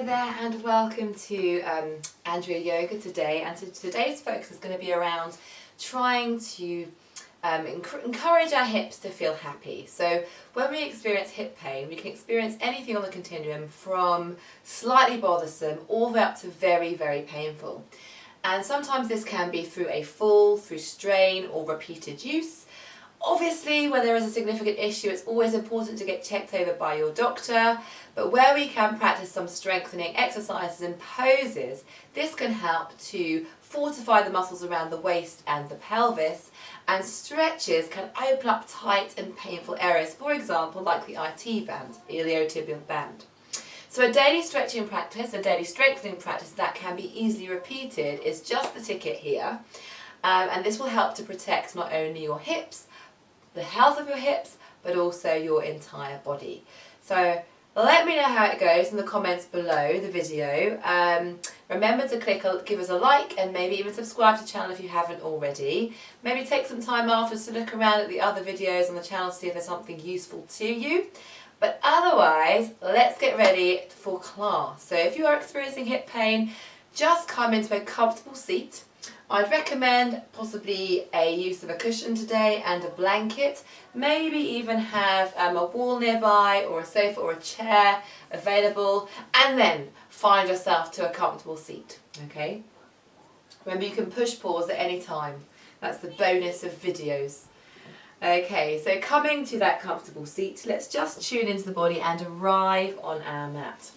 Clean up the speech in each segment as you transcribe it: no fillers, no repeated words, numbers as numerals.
Hello there and welcome to Andrea Yoga today, and today's focus is going to be around trying to encourage our hips to feel happy. So when we experience hip pain, we can experience anything on the continuum from slightly bothersome all the way up to very, very painful. And sometimes this can be through a fall, through strain or repeated use. Obviously, where there is a significant issue, it's always important to get checked over by your doctor, but where we can practice some strengthening exercises and poses, this can help to fortify the muscles around the waist and the pelvis, and stretches can open up tight and painful areas, for example, like the IT band, iliotibial band. So a daily stretching practice, a daily strengthening practice that can be easily repeated is just the ticket here, and this will help to protect not only your hips, the health of your hips, but also your entire body. So let me know how it goes in the comments below the video. Remember to give us a like and maybe even subscribe to the channel if you haven't already. Maybe take some time afterwards to look around at the other videos on the channel to see if there's something useful to you. But otherwise, let's get ready for class. So if you are experiencing hip pain, just come into a comfortable seat. I'd recommend possibly a use of a cushion today and a blanket, maybe even have a wall nearby or a sofa or a chair available, and then find yourself to a comfortable seat, okay? Remember, you can push pause at any time. That's the bonus of videos. Okay, so coming to that comfortable seat, let's just tune into the body and arrive on our mat.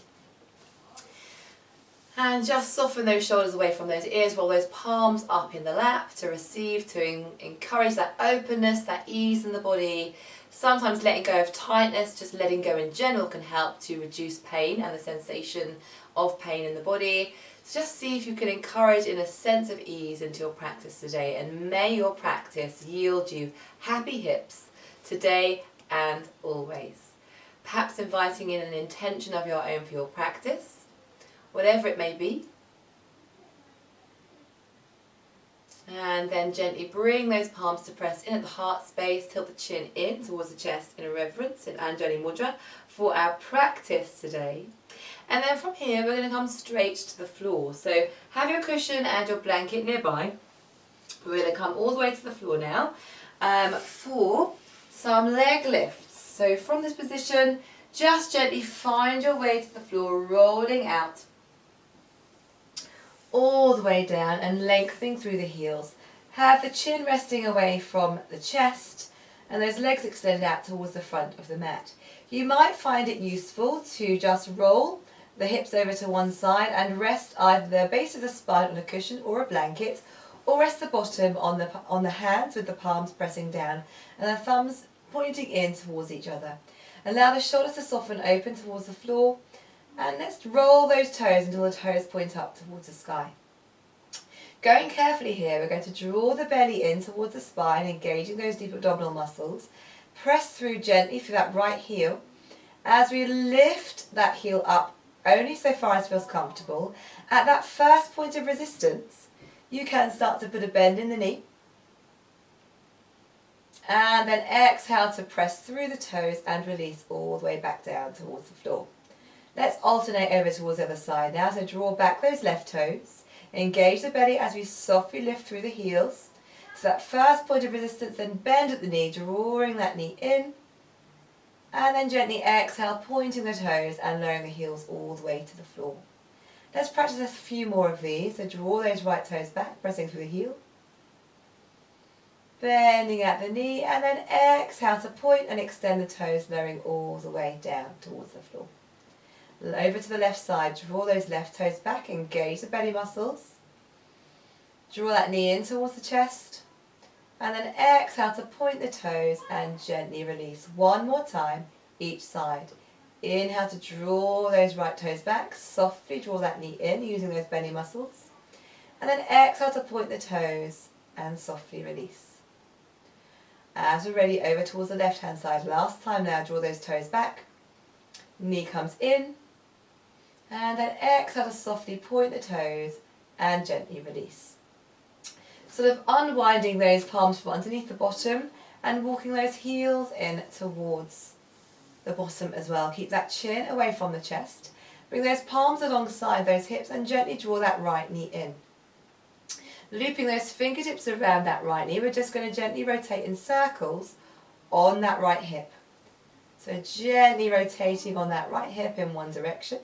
And just soften those shoulders away from those ears, roll those palms up in the lap to receive, to encourage that openness, that ease in the body. Sometimes letting go of tightness, just letting go in general can help to reduce pain and the sensation of pain in the body. So just see if you can encourage in a sense of ease into your practice today, and may your practice yield you happy hips today and always. Perhaps inviting in an intention of your own for your practice, whatever it may be, and then gently bring those palms to press in at the heart space, tilt the chin in towards the chest in a reverence in Anjali Mudra for our practice today. And then from here we're going to come straight to the floor. So have your cushion and your blanket nearby. We're going to come all the way to the floor now for some leg lifts. So from this position, just gently find your way to the floor, rolling out all the way down and lengthening through the heels. Have the chin resting away from the chest and those legs extended out towards the front of the mat. You might find it useful to just roll the hips over to one side and rest either the base of the spine on a cushion or a blanket, or rest the bottom on the hands with the palms pressing down and the thumbs pointing in towards each other. Allow the shoulders to soften open towards the floor. And let's roll those toes until the toes point up towards the sky. Going carefully here, we're going to draw the belly in towards the spine, engaging those deep abdominal muscles. Press through gently through that right heel. As we lift that heel up only so far as feels comfortable, at that first point of resistance, you can start to put a bend in the knee. And then exhale to press through the toes and release all the way back down towards the floor. Let's alternate over towards the other side now. So draw back those left toes. Engage the belly as we softly lift through the heels. So that first point of resistance, then bend at the knee, drawing that knee in. And then gently exhale, pointing the toes and lowering the heels all the way to the floor. Let's practice a few more of these. So draw those right toes back, pressing through the heel. Bending at the knee, and then exhale to point and extend the toes, lowering all the way down towards the floor. Over to the left side, draw those left toes back, engage the belly muscles. Draw that knee in towards the chest. And then exhale to point the toes and gently release. One more time, each side. Inhale to draw those right toes back, softly draw that knee in using those belly muscles. And then exhale to point the toes and softly release. As we're ready, over towards the left hand side. Last time now, draw those toes back. Knee comes in. And then exhale to softly point the toes and gently release. Sort of unwinding those palms from underneath the bottom and walking those heels in towards the bottom as well. Keep that chin away from the chest. Bring those palms alongside those hips and gently draw that right knee in. Looping those fingertips around that right knee, we're just going to gently rotate in circles on that right hip. So gently rotating on that right hip in one direction.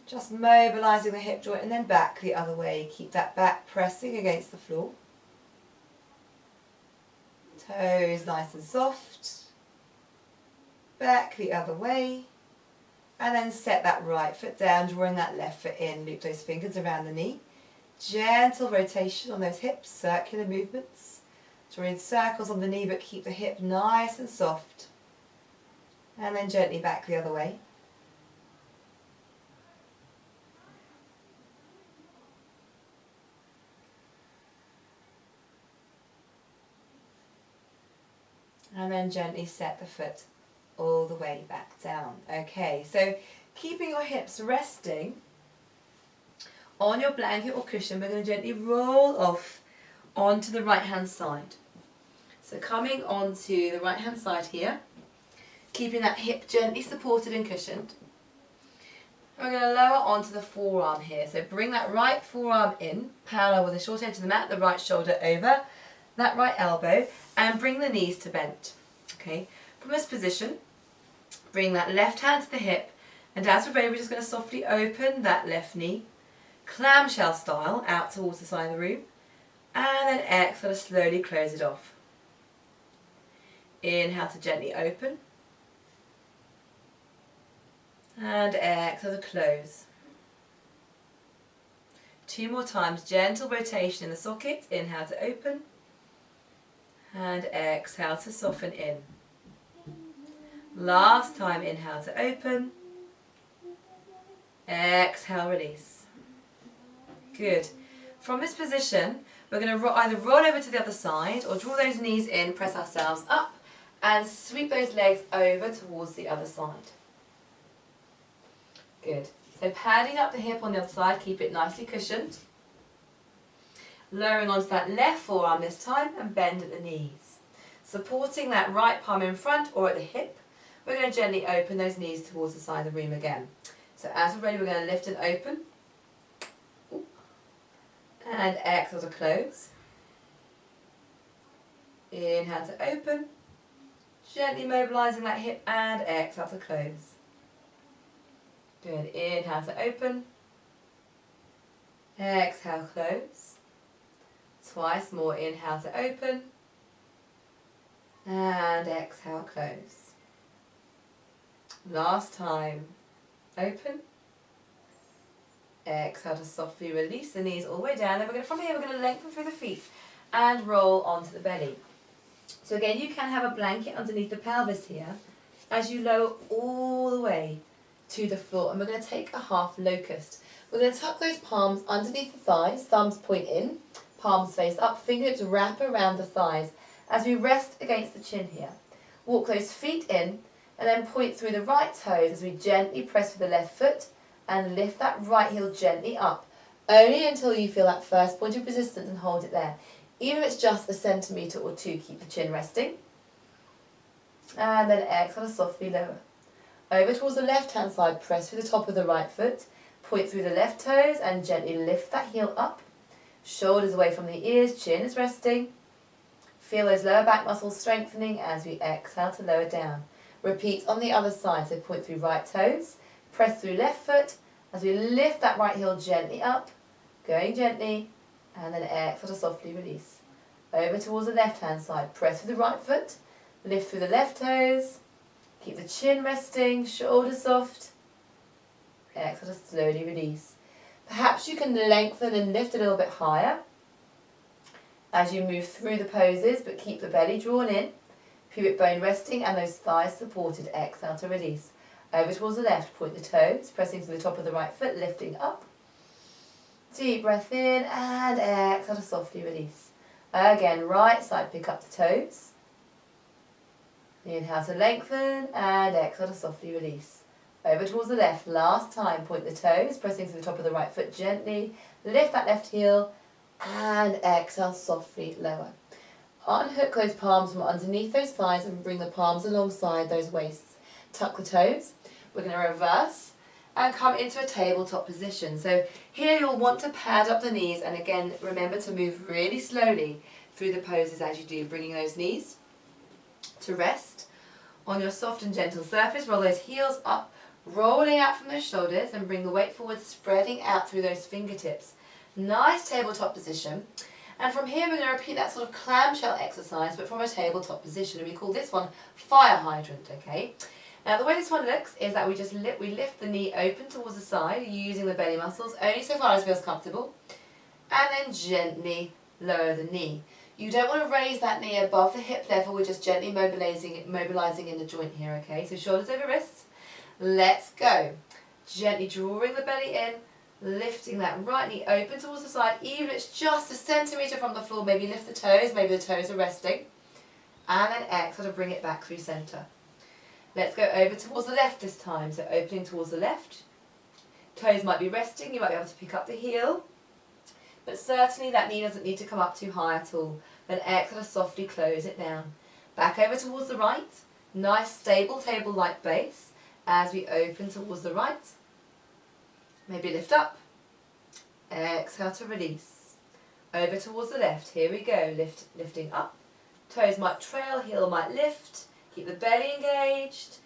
Just mobilising the hip joint and then back the other way. Keep that back pressing against the floor. Toes nice and soft. Back the other way. And then set that right foot down, drawing that left foot in. Loop those fingers around the knee. Gentle rotation on those hips, circular movements. Drawing circles on the knee, but keep the hip nice and soft. And then gently back the other way. And then gently set the foot all the way back down. Okay, so keeping your hips resting on your blanket or cushion, we're going to gently roll off onto the right hand side. So coming onto the right hand side here, keeping that hip gently supported and cushioned. We're going to lower onto the forearm here. So bring that right forearm in, parallel with the short edge of the mat, the right shoulder over that right elbow, and bring the knees to bend. Okay, from this position, bring that left hand to the hip, and as we're ready, we're just going to softly open that left knee, clamshell style, out towards the side of the room, and then exhale to slowly close it off. Inhale to gently open, and exhale to close. 2 more times, gentle rotation in the socket. Inhale to open, and exhale to soften in. Last time, inhale to open, exhale, release. Good. From this position, we're going to either roll over to the other side or draw those knees in, press ourselves up, and sweep those legs over towards the other side. Good. So padding up the hip on the other side, keep it nicely cushioned. Lowering onto that left forearm this time and bend at the knees. Supporting that right palm in front or at the hip, we're going to gently open those knees towards the side of the room again. So as we're ready, we're going to lift and open. And exhale to close. Inhale to open. Gently mobilising that hip and exhale to close. Good. Inhale to open. Exhale, close. Twice more. Inhale to open. And exhale, close. Last time. Open. Exhale to softly release the knees all the way down. Then from here we're going to lengthen through the feet and roll onto the belly. So again, you can have a blanket underneath the pelvis here as you lower all the way to the floor. And we're going to take a half locust. We're going to tuck those palms underneath the thighs, thumbs point in, palms face up, fingertips wrap around the thighs as we rest against the chin here. Walk those feet in and then point through the right toes as we gently press with the left foot and lift that right heel gently up, only until you feel that first point of resistance and hold it there. Even if it's just 1 centimetre or 2, keep the chin resting. And then exhale to softly lower. Over towards the left hand side, press through the top of the right foot, point through the left toes and gently lift that heel up. Shoulders away from the ears, chin is resting. Feel those lower back muscles strengthening as we exhale to lower down. Repeat on the other side, so point through right toes, press through left foot as we lift that right heel gently up, going gently, and then exhale to softly release. Over towards the left hand side, press through the right foot, lift through the left toes, keep the chin resting, shoulders soft, exhale to slowly release. Perhaps you can lengthen and lift a little bit higher as you move through the poses, but keep the belly drawn in, pubic bone resting and those thighs supported. Exhale to release. Over towards the left, point the toes, pressing to the top of the right foot, lifting up. Deep breath in and exhale to softly release. Again, right side, pick up the toes. Inhale to lengthen and exhale to softly release. Over towards the left, last time, point the toes, pressing to the top of the right foot gently, lift that left heel and exhale, softly lower. Unhook those palms from underneath those thighs and bring the palms alongside those waists. Tuck the toes. we're going to reverse and come into a tabletop position. So here you'll want to pad up the knees, and again remember to move really slowly through the poses as you do, bringing those knees to rest on your soft and gentle surface. Roll those heels up, rolling out from those shoulders, and bring the weight forward, spreading out through those fingertips. Nice tabletop position. And from here we're going to repeat that sort of clamshell exercise, but from a tabletop position, and we call this one fire hydrant, okay? Now the way this one looks is that we lift the knee open towards the side using the belly muscles, only so far as it feels comfortable, and then gently lower the knee. You don't want to raise that knee above the hip level, we're just gently mobilizing in the joint here, okay? So shoulders over wrists, let's go. Gently drawing the belly in, lifting that right knee open towards the side, even if it's just a centimetre from the floor, maybe lift the toes, maybe the toes are resting, and then exhale to bring it back through centre. Let's go over towards the left this time, so opening towards the left. Toes might be resting, you might be able to pick up the heel, but certainly that knee doesn't need to come up too high at all. Then exhale to softly close it down. Back over towards the right, nice stable table-like base as we open towards the right. Maybe lift up, exhale to release. Over towards the left, here we go, lifting up. Toes might trail, heel might lift. Keep the belly engaged,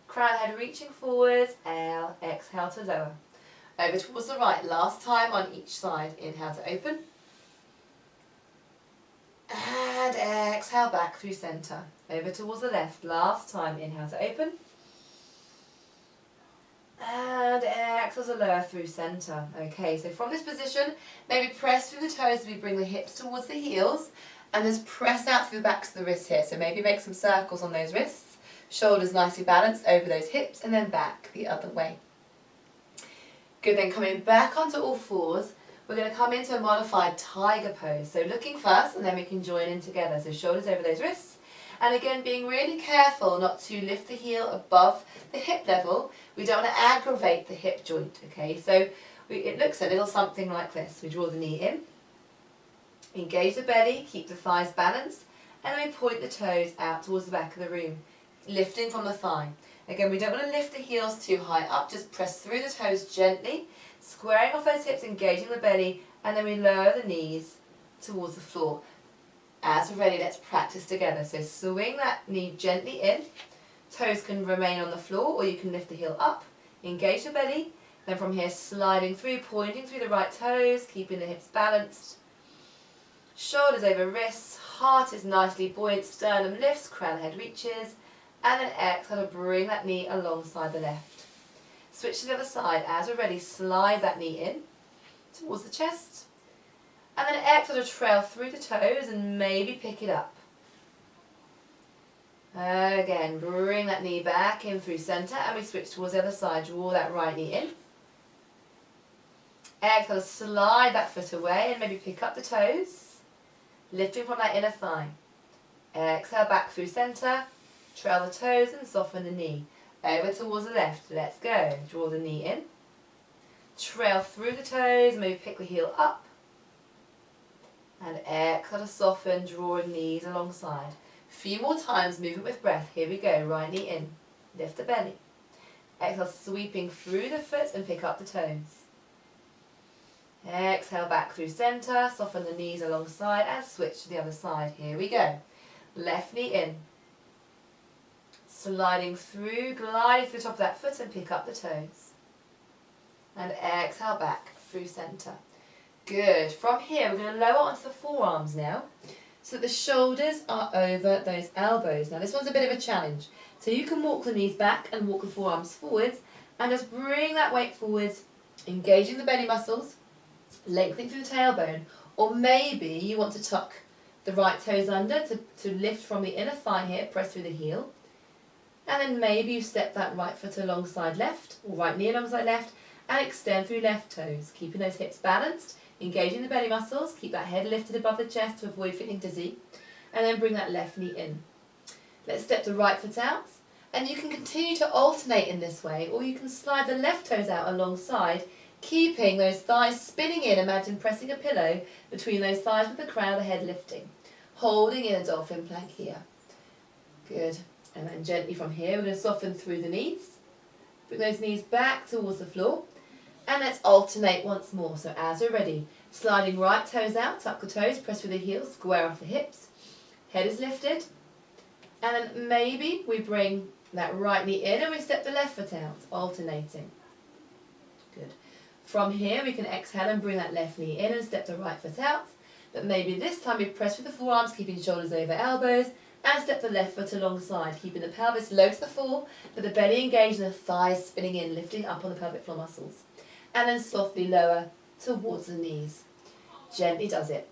crown head reaching forwards, exhale to lower. Over towards the right, last time on each side. Inhale to open. And exhale back through centre. Over towards the left, last time. Inhale to open. And exhale to lower through centre. Okay, so from this position, maybe press through the toes as we bring the hips towards the heels. And just press out through the backs of the wrists here. So maybe make some circles on those wrists. Shoulders nicely balanced over those hips, and then back the other way. Good, then coming back onto all fours, we're going to come into a modified tiger pose. So looking first, and then we can join in together. So shoulders over those wrists. And again, being really careful not to lift the heel above the hip level. We don't want to aggravate the hip joint, okay? So it looks a little something like this. We draw the knee in. Engage the belly, keep the thighs balanced, and then we point the toes out towards the back of the room, lifting from the thigh. Again, we don't want to lift the heels too high up, just press through the toes gently, squaring off those hips, engaging the belly, and then we lower the knees towards the floor. As we're ready, let's practice together. So swing that knee gently in, toes can remain on the floor, or you can lift the heel up, engage the belly, then from here sliding through, pointing through the right toes, keeping the hips balanced. Shoulders over wrists, heart is nicely buoyant, sternum lifts, crown head reaches, and then exhale to bring that knee alongside the left. Switch to the other side. As we're ready, slide that knee in towards the chest, and then exhale to trail through the toes and maybe pick it up. Again, bring that knee back in through centre, and we switch towards the other side. Draw that right knee in. Exhale, slide that foot away and maybe pick up the toes. Lifting from that inner thigh. Exhale back through centre, trail the toes and soften the knee. Over towards the left, let's go. Draw the knee in. Trail through the toes, maybe pick the heel up. And exhale to soften, drawing knees alongside. A few more times, movement with breath. Here we go, right knee in. Lift the belly. Exhale, sweeping through the foot and pick up the toes. Exhale back through centre, soften the knees alongside and switch to the other side. Here we go. Left knee in. Sliding through, gliding through the top of that foot and pick up the toes. And exhale back through centre. Good. From here we're going to lower onto the forearms now, so that the shoulders are over those elbows. Now this one's a bit of a challenge. So you can walk the knees back and walk the forearms forwards and just bring that weight forwards, engaging the belly muscles, lengthening through the tailbone, or maybe you want to tuck the right toes under to lift from the inner thigh here, press through the heel, and then maybe you step that right foot alongside left, or right knee alongside left, and extend through left toes, keeping those hips balanced, engaging the belly muscles, keep that head lifted above the chest to avoid feeling dizzy, and then bring that left knee in. Let's step the right foot out, and you can continue to alternate in this way, or you can slide the left toes out alongside, keeping those thighs spinning in. Imagine pressing a pillow between those thighs with the crown of the head lifting. Holding in a dolphin plank here. Good. And then gently from here, we're going to soften through the knees. Bring those knees back towards the floor. And let's alternate once more. So as we're ready, sliding right toes out, tuck the toes, press through the heels, square off the hips. Head is lifted. And then maybe we bring that right knee in and we step the left foot out, alternating. Good. From here we can exhale and bring that left knee in and step the right foot out. But maybe this time we press through the forearms, keeping shoulders over elbows, and step the left foot alongside, keeping the pelvis low to the floor, but the belly engaged and the thighs spinning in, lifting up on the pelvic floor muscles. And then softly lower towards the knees. Gently does it.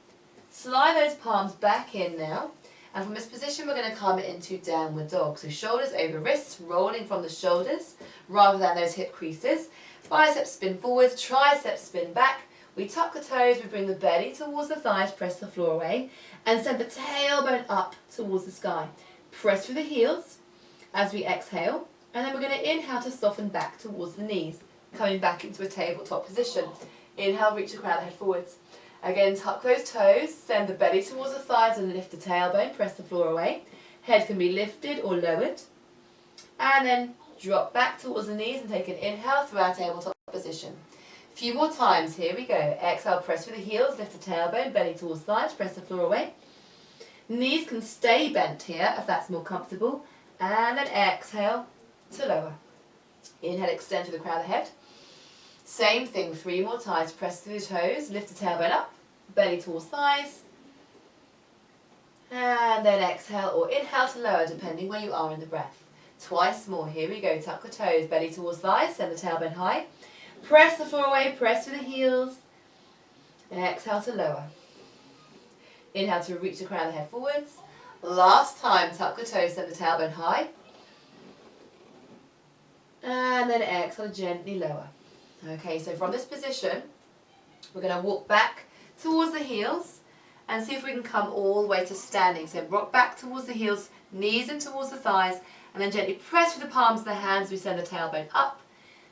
Slide those palms back in now. And from this position, we're going to come into downward dog. So shoulders over wrists, rolling from the shoulders rather than those hip creases. Biceps spin forwards, triceps spin back. We tuck the toes, we bring the belly towards the thighs, press the floor away, and send the tailbone up towards the sky. Press through the heels as we exhale, and then we're going to inhale to soften back towards the knees, coming back into a tabletop position. Inhale, reach the crown of the head forwards. Again, tuck those toes, send the belly towards the thighs and lift the tailbone, press the floor away. Head can be lifted or lowered. And then drop back towards the knees and take an inhale through our tabletop position. A few more times, here we go. Exhale, press through the heels, lift the tailbone, belly towards thighs, press the floor away. Knees can stay bent here if that's more comfortable. And then exhale to lower. Inhale, extend through the crown of the head. Same thing, 3 more times. Press through the toes, lift the tailbone up, belly towards thighs. And then exhale or inhale to lower, depending where you are in the breath. Twice more. Here we go. Tuck the toes, belly towards thighs, send the tailbone high. Press the floor away, press through the heels. Exhale to lower. Inhale to reach the crown of the head forwards. Last time, tuck the toes, send the tailbone high. And then exhale, gently lower. Okay, so from this position, we're going to walk back towards the heels and see if we can come all the way to standing. So rock back towards the heels, knees in towards the thighs, and then gently press with the palms of the hands. We send the tailbone up,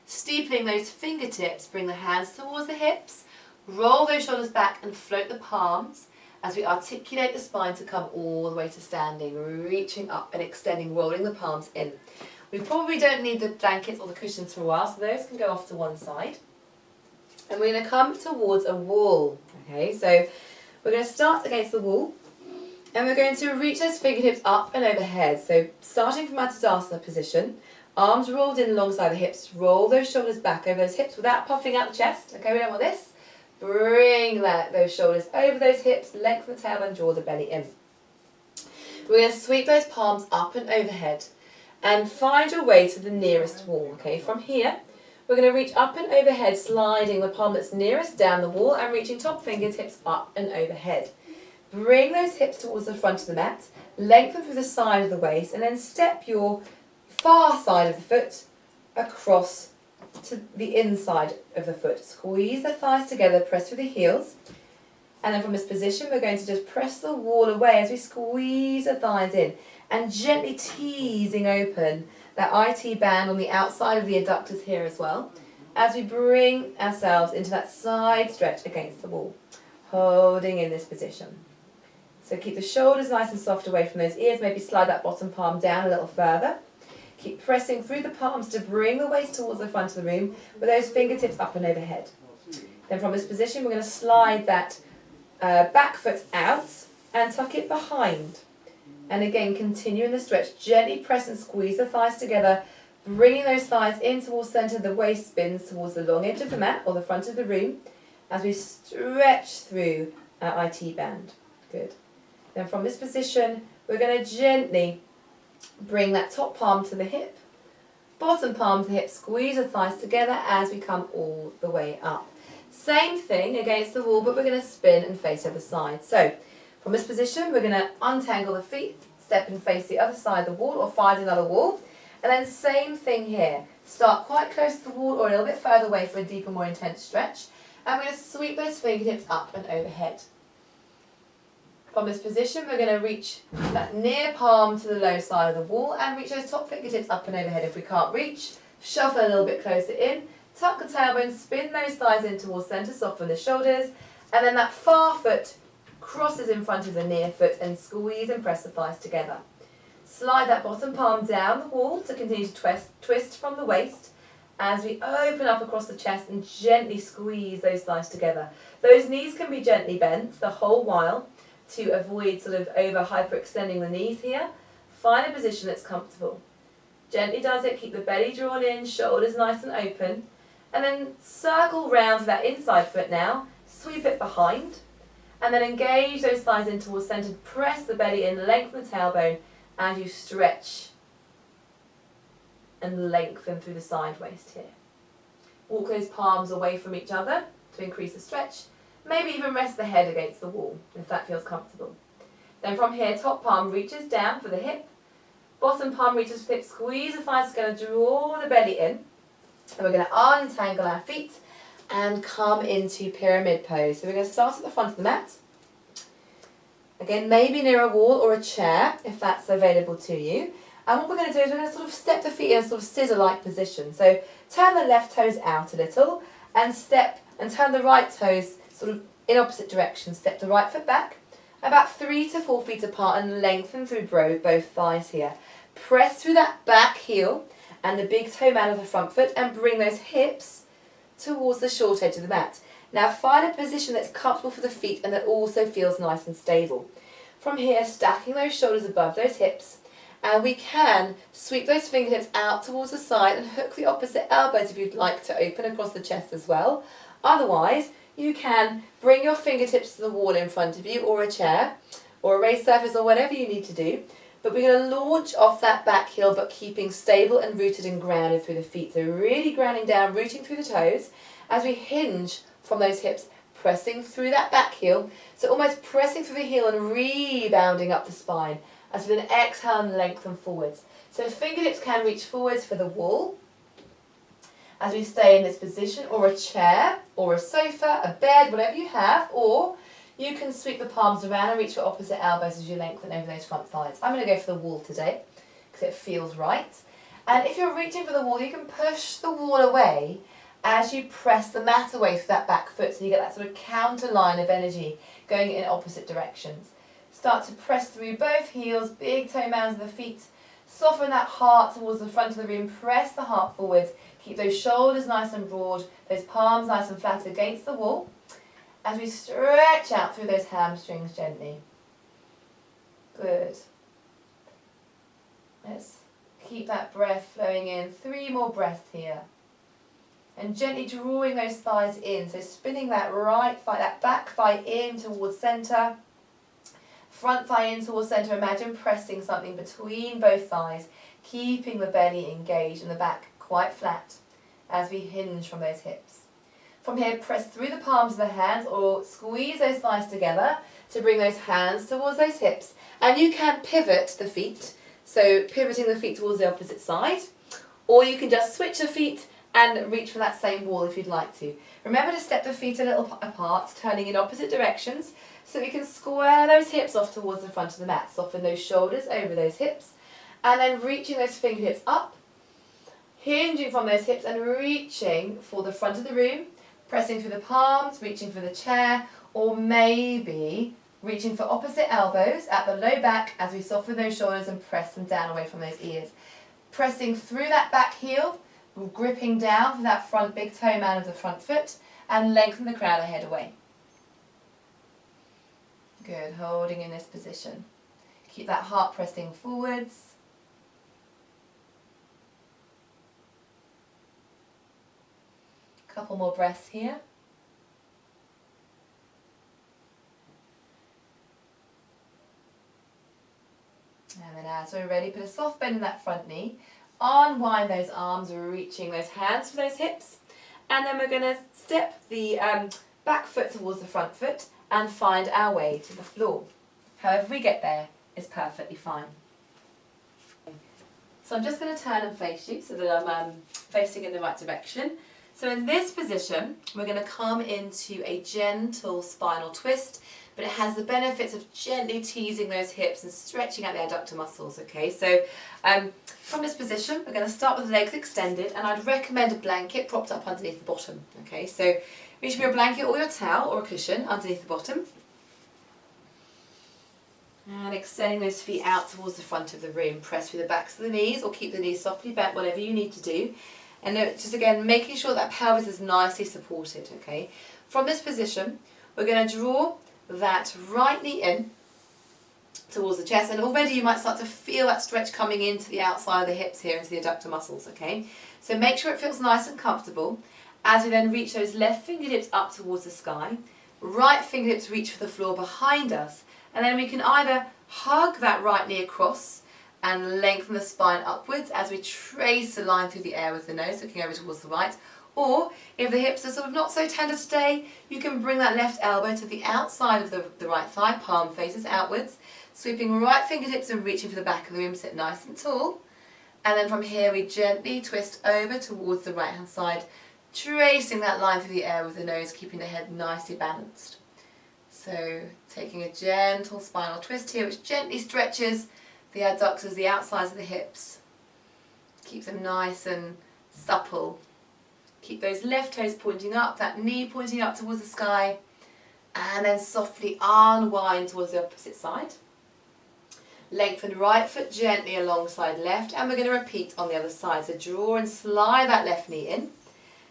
steepling those fingertips, bring the hands towards the hips, roll those shoulders back and float the palms as we articulate the spine to come all the way to standing, reaching up and extending, rolling the palms in. We probably don't need the blankets or the cushions for a while, so those can go off to one side. And we're going to come towards a wall. Okay, so we're going to start against the wall, and we're going to reach those fingertips up and overhead. So starting from our Tadasana position, arms rolled in alongside the hips, roll those shoulders back over those hips without puffing out the chest. Okay, we don't want this. Bring those shoulders over those hips, lengthen the tailbone, draw the belly in. We're going to sweep those palms up and overhead and find your way to the nearest wall. Okay, from here, we're going to reach up and overhead, sliding the palm that's nearest down the wall and reaching top fingertips up and overhead. Bring those hips towards the front of the mat, lengthen through the side of the waist, and then step your far side of the foot across to the inside of the foot. Squeeze the thighs together, press through the heels, and then from this position we're going to just press the wall away as we squeeze the thighs in and gently teasing open that IT band on the outside of the adductors here as well, as we bring ourselves into that side stretch against the wall, holding in this position. So keep the shoulders nice and soft away from those ears, maybe slide that bottom palm down a little further. Keep pressing through the palms to bring the waist towards the front of the room with those fingertips up and overhead. Then from this position we're going to slide that back foot out and tuck it behind. And again, continue in the stretch. Gently press and squeeze the thighs together, bringing those thighs in towards center. The waist spins towards the long edge of the mat or the front of the room as we stretch through our IT band. Good. Then from this position, we're going to gently bring that top palm to the hip, bottom palm to the hip, squeeze the thighs together as we come all the way up. Same thing against the wall, but we're going to spin and face the other side. So from this position, we're going to untangle the feet, step and face the other side of the wall or find another wall. And then same thing here. Start quite close to the wall or a little bit further away for a deeper, more intense stretch. And we're going to sweep those fingertips up and overhead. From this position, we're going to reach that near palm to the low side of the wall and reach those top fingertips up and overhead. If we can't reach, shuffle a little bit closer in, tuck the tailbone, spin those thighs in towards center, soften the shoulders, and then that far foot crosses in front of the near foot and squeeze and press the thighs together. Slide that bottom palm down the wall to continue to twist from the waist as we open up across the chest and gently squeeze those thighs together. Those knees can be gently bent the whole while to avoid sort of over hyperextending the knees here. Find a position that's comfortable. Gently does it, keep the belly drawn in, shoulders nice and open, and then circle round to that inside foot now, sweep it behind, and then engage those thighs in towards centre, press the belly in, lengthen the tailbone, and you stretch and lengthen through the side waist here. Walk those palms away from each other to increase the stretch. Maybe even rest the head against the wall if that feels comfortable. Then from here, top palm reaches down for the hip, bottom palm reaches for the hip, squeeze the thighs together, draw the belly in, and we're going to untangle our feet and come into pyramid pose. So we're going to start at the front of the mat. Again, maybe near a wall or a chair if that's available to you. And what we're going to do is we're going to sort of step the feet in a sort of scissor-like position. So turn the left toes out a little and step and turn the right toes sort of in opposite directions. Step the right foot back about 3 to 4 feet apart and lengthen through both thighs here. Press through that back heel and the big toe man of the front foot and bring those hips towards the short edge of the mat. Now find a position that's comfortable for the feet and that also feels nice and stable. From here, stacking those shoulders above those hips, and we can sweep those fingertips out towards the side and hook the opposite elbows if you'd like to open across the chest as well. Otherwise, you can bring your fingertips to the wall in front of you or a chair or a raised surface or whatever you need to do. But we're going to launch off that back heel but keeping stable and rooted and grounded through the feet. So really grounding down, rooting through the toes as we hinge from those hips, pressing through that back heel. So almost pressing through the heel and rebounding up the spine. As with an exhale and lengthen forwards. So fingertips can reach forwards for the wall as we stay in this position, or a chair, or a sofa, a bed, whatever you have, or you can sweep the palms around and reach for opposite elbows as you lengthen over those front thighs. I'm going to go for the wall today because it feels right. And if you're reaching for the wall, you can push the wall away as you press the mat away through that back foot, so you get that sort of counter line of energy going in opposite directions. Start to press through both heels, big toe mounds of the feet. Soften that heart towards the front of the room. Press the heart forwards. Keep those shoulders nice and broad, those palms nice and flat against the wall. As we stretch out through those hamstrings gently. Good. Let's keep that breath flowing in. 3 more breaths here. And gently drawing those thighs in. So spinning that right thigh, that back thigh in towards centre. Front thigh in towards centre. Imagine pressing something between both thighs, keeping the belly engaged and the back quite flat as we hinge from those hips. From here, press through the palms of the hands or squeeze those thighs together to bring those hands towards those hips. And you can pivot the feet, so pivoting the feet towards the opposite side, or you can just switch the feet and reach for that same wall if you'd like to. Remember to step the feet a little apart, turning in opposite directions, so we can square those hips off towards the front of the mat. Soften those shoulders over those hips, and then reaching those fingertips up, hinging from those hips and reaching for the front of the room, pressing through the palms, reaching for the chair, or maybe reaching for opposite elbows at the low back as we soften those shoulders and press them down away from those ears. Pressing through that back heel, gripping down for that front big toe man of the front foot, and lengthen the crown of the head away. Good, holding in this position. Keep that heart pressing forwards. Couple more breaths here. And then as we're ready, put a soft bend in that front knee. Unwind those arms, reaching those hands for those hips. And then we're going to step the back foot towards the front foot and find our way to the floor. However we get there is perfectly fine. So I'm just going to turn and face you so that I'm facing in the right direction. So in this position, we're going to come into a gentle spinal twist, but it has the benefits of gently teasing those hips and stretching out the adductor muscles, okay? So from this position, we're going to start with the legs extended, and I'd recommend a blanket propped up underneath the bottom, okay? So reach for your blanket or your towel or a cushion underneath the bottom. And extending those feet out towards the front of the room. Press through the backs of the knees or keep the knees softly bent, whatever you need to do. And just again, making sure that pelvis is nicely supported, okay? From this position, we're going to draw that right knee in towards the chest, and already you might start to feel that stretch coming into the outside of the hips here, into the adductor muscles, okay? So make sure it feels nice and comfortable as we then reach those left fingertips up towards the sky, right fingertips reach for the floor behind us, and then we can either hug that right knee across and lengthen the spine upwards as we trace a line through the air with the nose, looking over towards the right. Or, if the hips are sort of not so tender today, you can bring that left elbow to the outside of the right thigh, palm faces outwards, sweeping right fingertips and reaching for the back of the room, sit nice and tall. And then from here we gently twist over towards the right hand side, tracing that line through the air with the nose, keeping the head nicely balanced. So, taking a gentle spinal twist here, which gently stretches the adductors, the outsides of the hips. Keep them nice and supple. Keep those left toes pointing up, that knee pointing up towards the sky, and then softly unwind towards the opposite side. Lengthen right foot gently alongside left, and we're going to repeat on the other side. So draw and slide that left knee in.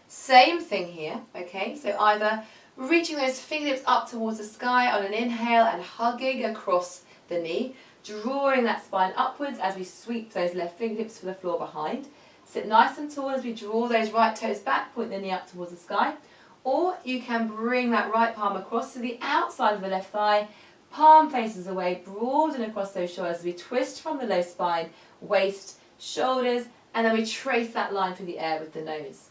Same thing here, okay? So either reaching those fingertips up towards the sky on an inhale and hugging across the knee, drawing that spine upwards as we sweep those left fingertips for the floor behind. Sit nice and tall as we draw those right toes back, point the knee up towards the sky. Or you can bring that right palm across to the outside of the left thigh, palm faces away, broaden across those shoulders as we twist from the low spine, waist, shoulders, and then we trace that line through the air with the nose.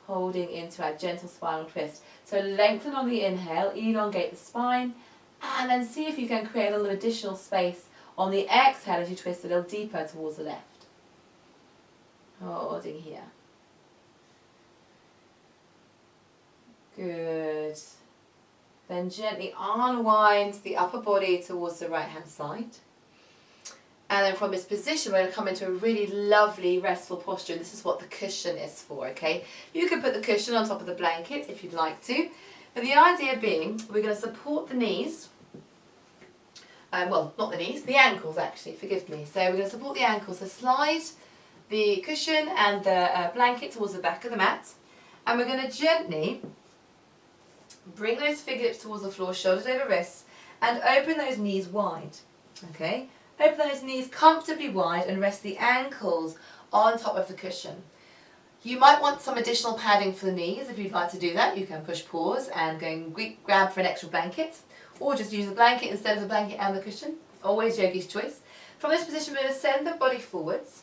Holding into our gentle spinal twist. So lengthen on the inhale, elongate the spine, and then see if you can create a little additional space on the exhale as you twist a little deeper towards the left. Holding here. Good. Then gently unwind the upper body towards the right hand side. And then from this position, we're going to come into a really lovely restful posture. And this is what the cushion is for, okay? You can put the cushion on top of the blanket if you'd like to. But the idea being, we're going to support the knees. Well, not the knees, the ankles actually, forgive me. So we're going to support the ankles. So slide the cushion and the blanket towards the back of the mat. And we're going to gently bring those fingertips towards the floor, shoulders over wrists, and open those knees wide, okay? Open those knees comfortably wide and rest the ankles on top of the cushion. You might want some additional padding for the knees. If you'd like to do that, you can push pause and go and grab for an extra blanket, or just use the blanket instead of the blanket and the cushion. Always yogi's choice. From this position, we're going to send the body forwards,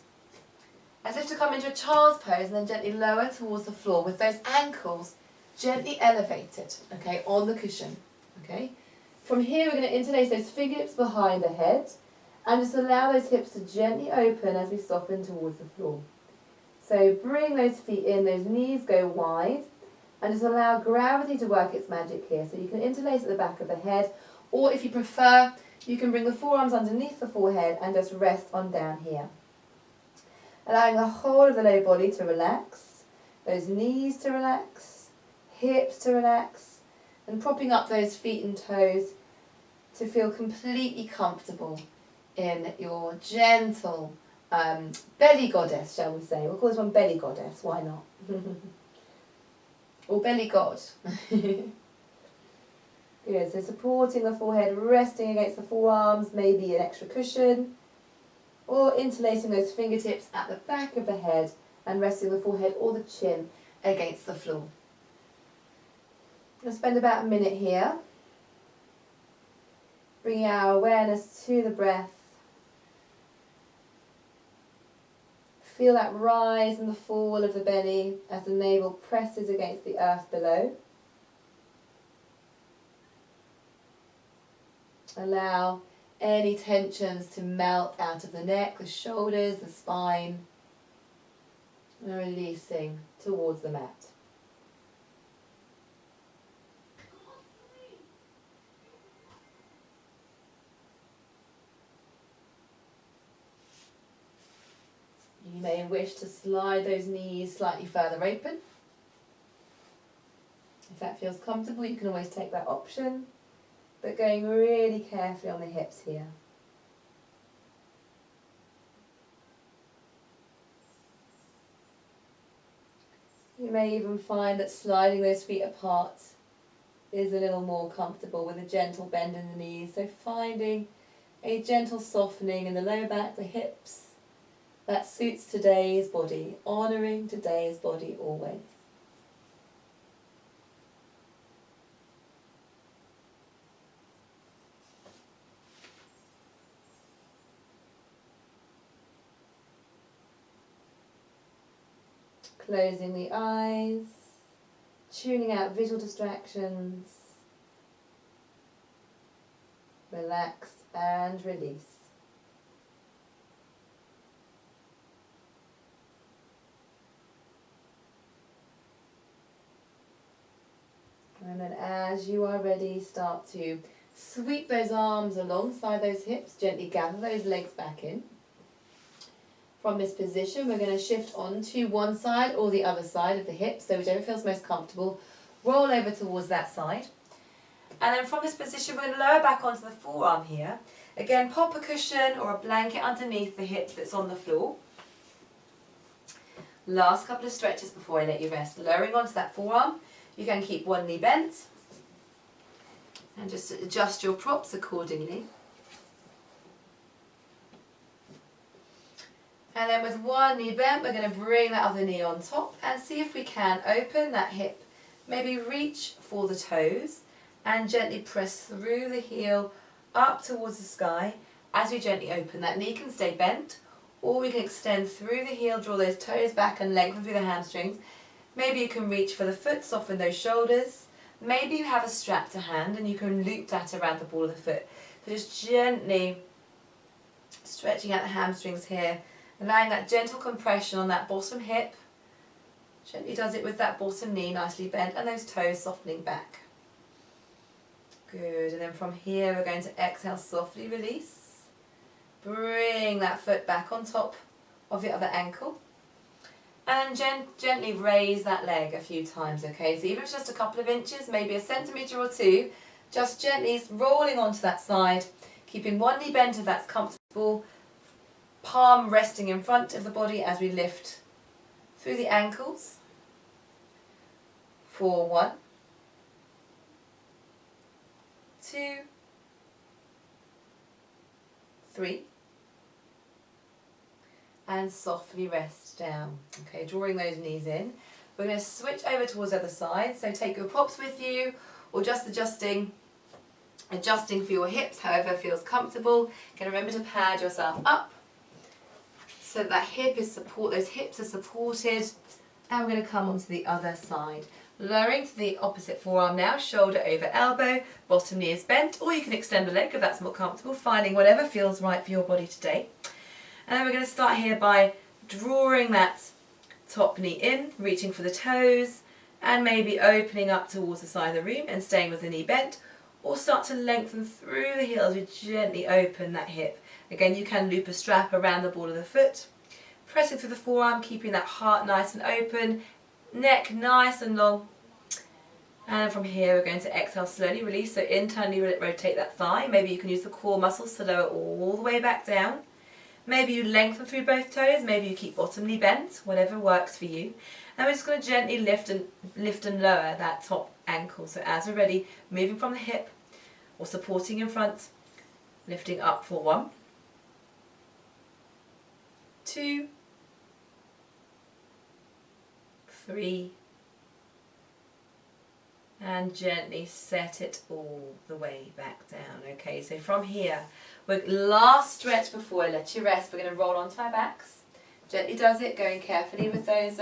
as if to come into a child's pose, and then gently lower towards the floor with those ankles gently elevated, okay, on the cushion, okay? From here, we're going to interlace those fingertips behind the head, and just allow those hips to gently open as we soften towards the floor. So bring those feet in, those knees go wide, and just allow gravity to work its magic here. So you can interlace at the back of the head, or if you prefer, you can bring the forearms underneath the forehead and just rest on down here. Allowing the whole of the lower body to relax, those knees to relax, hips to relax, and propping up those feet and toes to feel completely comfortable in your gentle belly goddess, shall we say. We'll call this one belly goddess, why not? Or belly god. Good, so supporting the forehead, resting against the forearms, maybe an extra cushion, or interlacing those fingertips at the back of the head and resting the forehead or the chin against the floor. We'll spend about a minute here, bringing our awareness to the breath. Feel that rise and the fall of the belly as the navel presses against the earth below. Allow any tensions to melt out of the neck, the shoulders, the spine, and releasing towards the mat. You may wish to slide those knees slightly further open. If that feels comfortable, you can always take that option, but going really carefully on the hips here. may even find that sliding those feet apart is a little more comfortable with a gentle bend in the knees. So finding a gentle softening in the lower back, the hips, that suits today's body, honouring today's body always. Closing the eyes, tuning out visual distractions, relax and release. And then as you are ready, start to sweep those arms alongside those hips, gently gather those legs back in. From this position, we're going to shift onto one side or the other side of the hips, so whichever feels most comfortable. Roll over towards that side. And then from this position, we're going to lower back onto the forearm here. Again, pop a cushion or a blanket underneath the hip that's on the floor. Last couple of stretches before I let you rest. Lowering onto that forearm. You can keep one knee bent. And just adjust your props accordingly. And then with one knee bent, we're going to bring that other knee on top and see if we can open that hip. Maybe reach for the toes and gently press through the heel up towards the sky. As we gently open, that knee can stay bent, or we can extend through the heel, draw those toes back and lengthen through the hamstrings. Maybe you can reach for the foot, soften those shoulders. Maybe you have a strap to hand and you can loop that around the ball of the foot. So just gently stretching out the hamstrings here. Allowing that gentle compression on that bottom hip. Gently does it with that bottom knee nicely bent and those toes softening back. Good, and then from here we're going to exhale, softly release. Bring that foot back on top of the other ankle. And gently raise that leg a few times, okay? So even if it's just a couple of inches, maybe a centimetre or two, just gently rolling onto that side, keeping one knee bent if that's comfortable. Palm resting in front of the body as we lift through the ankles. 4, 1, 2, 3, and softly rest down. Okay, drawing those knees in. We're going to switch over towards the other side. So take your props with you, or just adjusting for your hips, however feels comfortable. Again, remember to pad yourself up. So that those hips are supported, and we're going to come onto the other side. Lowering to the opposite forearm now, shoulder over elbow, bottom knee is bent, or you can extend the leg if that's more comfortable, finding whatever feels right for your body today. And then we're going to start here by drawing that top knee in, reaching for the toes, and maybe opening up towards the side of the room and staying with the knee bent, or start to lengthen through the heel as we gently open that hip. Again, you can loop a strap around the ball of the foot, pressing through the forearm, keeping that heart nice and open, neck nice and long. And from here we're going to exhale, slowly release, so internally rotate that thigh. Maybe you can use the core muscles to lower all the way back down. Maybe you lengthen through both toes, maybe you keep bottom knee bent, whatever works for you. And we're just going to gently lift and lower that top ankle. So as we're ready, moving from the hip or supporting in front, lifting up for 1, 2, 3, and gently set it all the way back down. Okay, so from here, last stretch before I let you rest, we're going to roll onto our backs. Gently does it, going carefully with those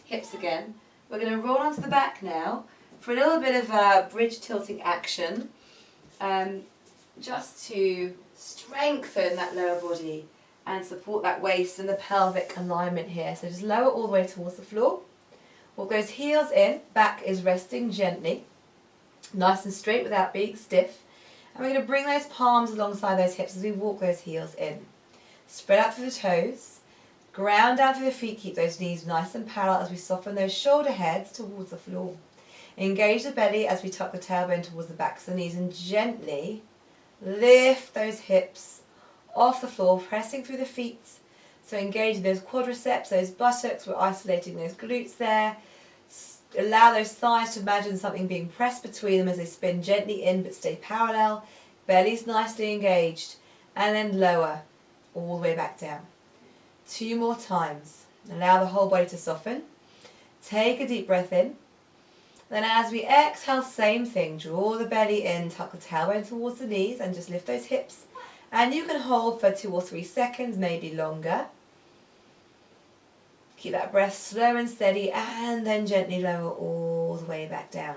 hips again. We're going to roll onto the back now for a little bit of a bridge tilting action, just to strengthen that lower body and support that waist and the pelvic alignment here. So just lower all the way towards the floor. Walk those heels in, back is resting gently, nice and straight without being stiff. And we're going to bring those palms alongside those hips as we walk those heels in. Spread out through the toes, ground down through the feet, keep those knees nice and parallel as we soften those shoulder heads towards the floor. Engage the belly as we tuck the tailbone towards the backs of the knees and gently lift those hips off the floor, pressing through the feet. So engaging those quadriceps, those buttocks, we're isolating those glutes there. Allow those thighs to imagine something being pressed between them as they spin gently in but stay parallel. Belly's nicely engaged. And then lower, all the way back down. 2 more times. Allow the whole body to soften. Take a deep breath in. Then as we exhale, same thing. Draw the belly in, tuck the tailbone towards the knees and just lift those hips. And you can hold for 2 or 3 seconds, maybe longer. Keep that breath slow and steady and then gently lower all the way back down.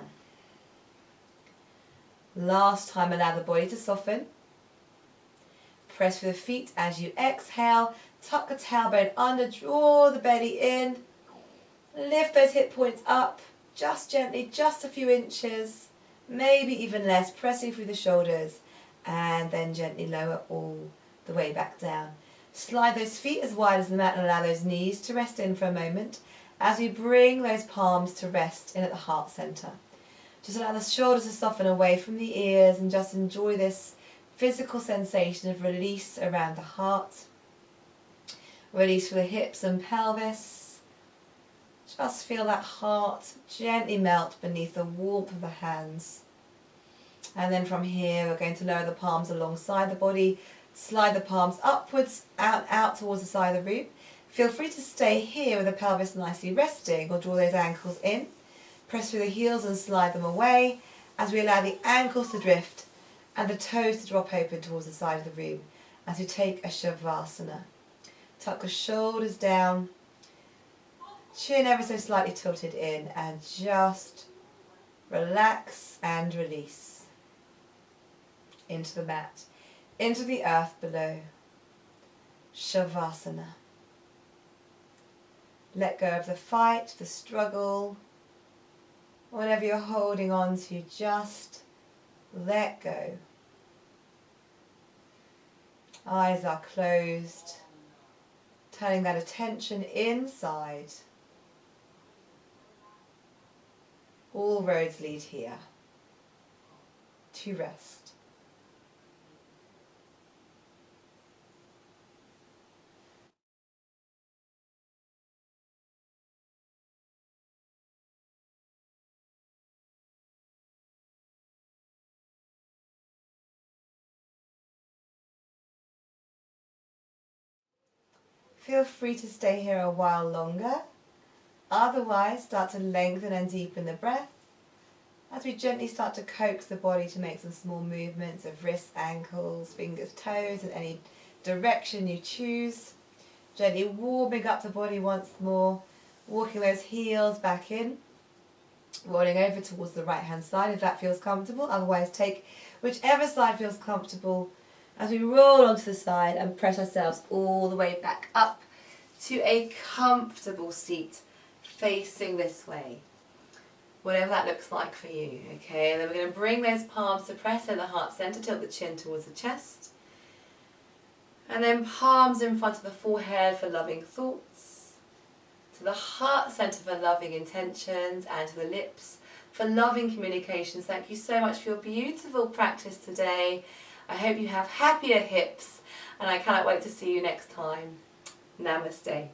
Last time, allow the body to soften. Press with the feet as you exhale. Tuck the tailbone under, draw the belly in. Lift those hip points up, just gently, just a few inches, maybe even less, pressing through the shoulders. And then gently lower all the way back down. Slide those feet as wide as the mat and allow those knees to rest in for a moment as we bring those palms to rest in at the heart center. Just allow the shoulders to soften away from the ears and just enjoy this physical sensation of release around the heart. Release for the hips and pelvis. Just feel that heart gently melt beneath the warmth of the hands. And then from here, we're going to lower the palms alongside the body. Slide the palms upwards, out towards the side of the room. Feel free to stay here with the pelvis nicely resting or draw those ankles in. Press through the heels and slide them away as we allow the ankles to drift and the toes to drop open towards the side of the room as we take a Shavasana. Tuck the shoulders down, chin ever so slightly tilted in, and just relax and release into the mat, into the earth below. Shavasana. Let go of the fight, the struggle, whatever you're holding on to, just let go. Eyes are closed, turning that attention inside. All roads lead here to rest. Feel free to stay here a while longer. Otherwise, start to lengthen and deepen the breath as we gently start to coax the body to make some small movements of wrists, ankles, fingers, toes in any direction you choose. Gently warming up the body once more, walking those heels back in, rolling over towards the right hand side if that feels comfortable. Otherwise, take whichever side feels comfortable as we roll onto the side and press ourselves all the way back up to a comfortable seat facing this way, whatever that looks like for you. Okay, and then we're going to bring those palms to press in the heart center, tilt the chin towards the chest, and then palms in front of the forehead for loving thoughts, to the heart center for loving intentions, and to the lips for loving communications. Thank you so much for your beautiful practice today. I hope you have happier hips, and I cannot wait to see you next time. Namaste.